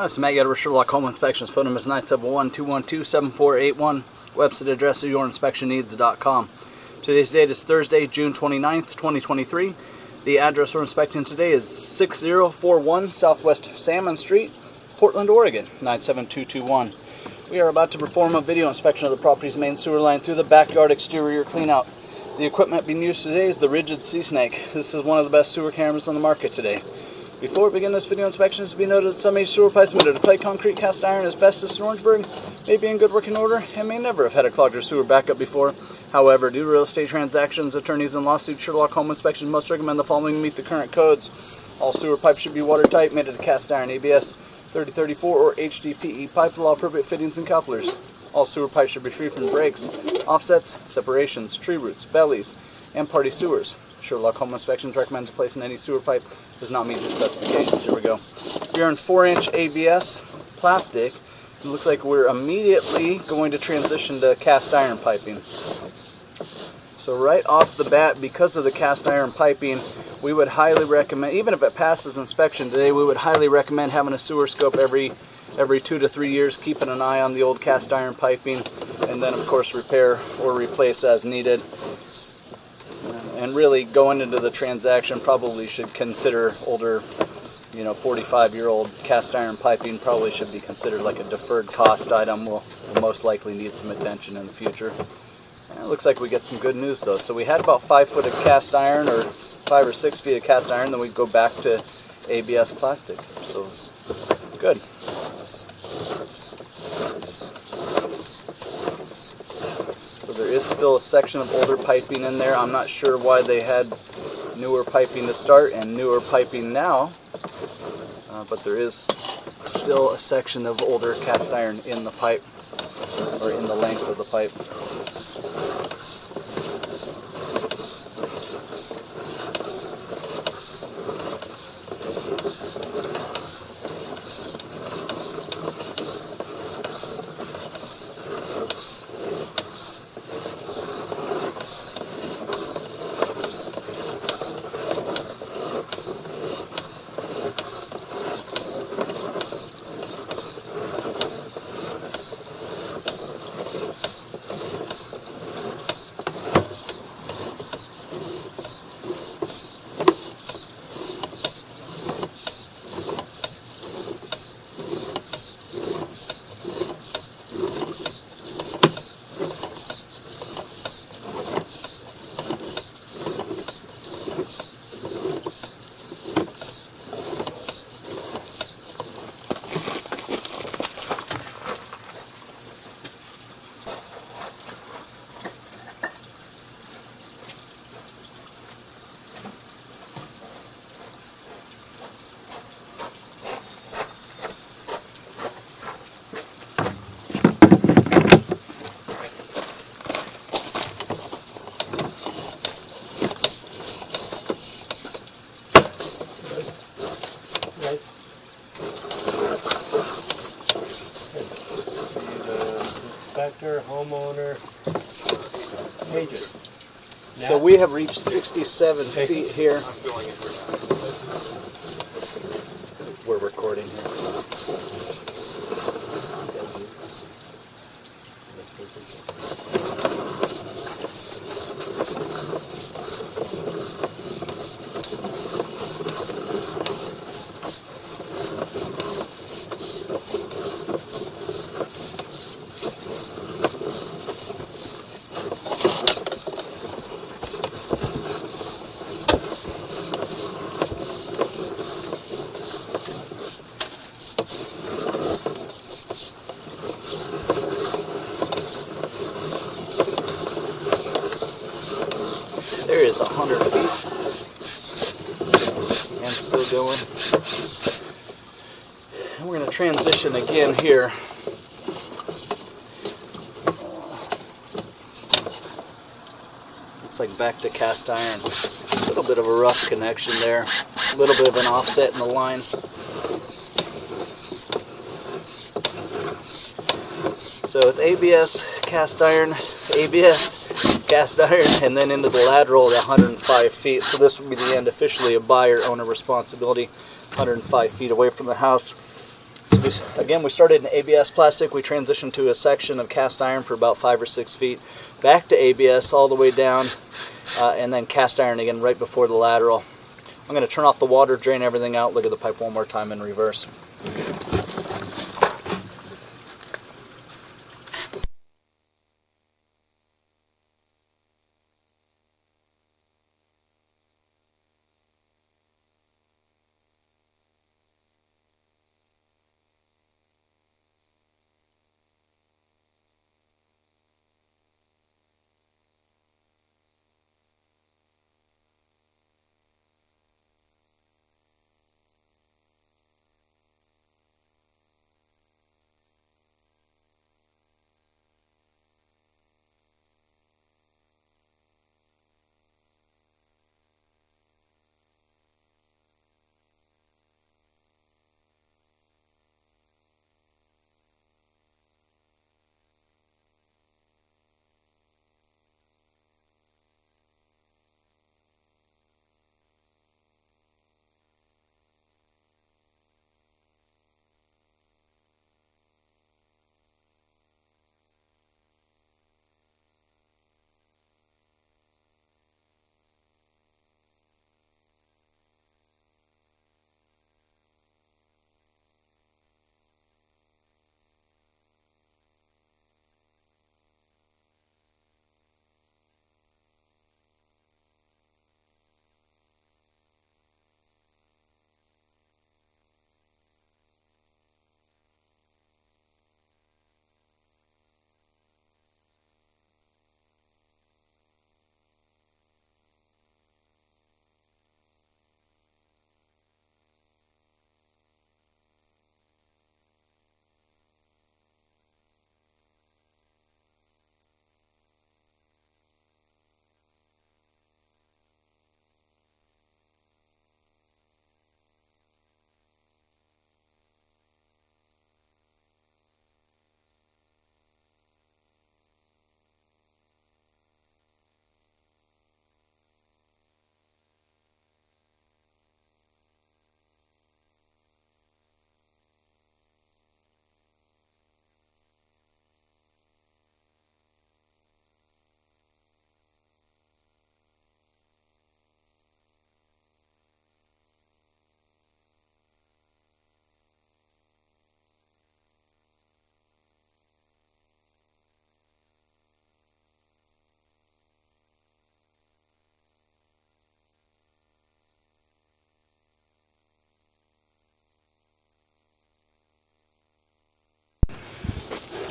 This is Matt Yetter with Sherlock Home Inspections. Phone number is 971-212-7481. Website address is yourinspectionneeds.com. Today's date is Thursday, June 29th, 2023. The address we're inspecting today is 6041 Southwest Salmon Street, Portland, Oregon, 97221. We are about to perform a video inspection of the property's main sewer line through the backyard exterior cleanout. The equipment being used today is the Rigid Sea Snake. This is one of the best sewer cameras on the market today. Before we begin this video inspection, it is to be noted that some of these sewer pipes made of clay, concrete, cast iron, asbestos, and Orangeburg may be in good working order and may never have had a clogged or sewer backup before. However, due to real estate transactions, attorneys, and lawsuits, Sherlock Home Inspections must recommend the following to meet the current codes. All sewer pipes should be watertight, made of cast iron, ABS 3034 or HDPE pipe with all appropriate fittings and couplers. All sewer pipes should be free from breaks, offsets, separations, tree roots, bellies, and party sewers. Sherlock Home Inspections recommends placing any sewer pipe does not meet the specifications. Here we go. We're in 4-inch ABS plastic. It looks like we're immediately going to transition to cast iron piping. So right off the bat, because of the cast iron piping, we would highly recommend, even if it passes inspection today, we would highly recommend having a sewer scope every 2 to 3 years, keeping an eye on the old cast iron piping, and then of course repair or replace as needed. And really, going into the transaction, probably should consider older, 45-year-old cast iron piping probably should be considered like a deferred cost item. Will most likely need some attention in the future. And it looks like we get some good news though. So we had about 5 foot of cast iron, or 5 or 6 feet of cast iron, then we go back to ABS plastic. So good. So there is still a section of older piping in there. I'm not sure why they had newer piping to start and newer piping now, but there is still a section of older cast iron in the pipe, or in the length of the pipe. Inspector, homeowner, agent. So we have reached 67 feet here. We're recording here. There is 100 feet and still going. And we're going to transition again here. Looks like back to cast iron. A little bit of a rough connection there. A little bit of an offset in the line. So it's ABS, cast iron, ABS, cast iron, and then into the lateral at 105 feet. So this will be the end officially of buyer-owner responsibility, 105 feet away from the house. So Again, we started in ABS plastic. We transitioned to a section of cast iron for about 5 or 6 feet, back to ABS all the way down, and then cast iron again right before the lateral. I'm going to turn off the water, drain everything out, look at the pipe one more time in reverse.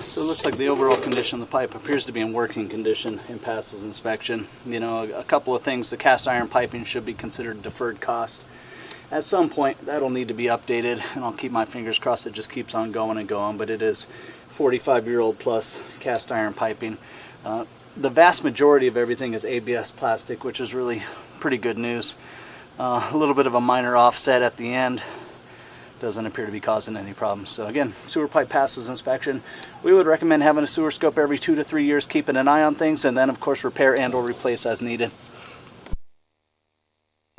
So it looks like the overall condition of the pipe appears to be in working condition and passes inspection. You know, a couple of things: the cast iron piping should be considered deferred cost. At some point that'll need to be updated, and I'll keep my fingers crossed it just keeps on going and going, but it is 45-year-old plus cast iron piping. The vast majority of everything is ABS plastic, which is really pretty good news. A little bit of a minor offset at the end doesn't appear to be causing any problems. So again, sewer pipe passes inspection. We would recommend having a sewer scope every 2 to 3 years, keeping an eye on things, and then of course repair and or replace as needed.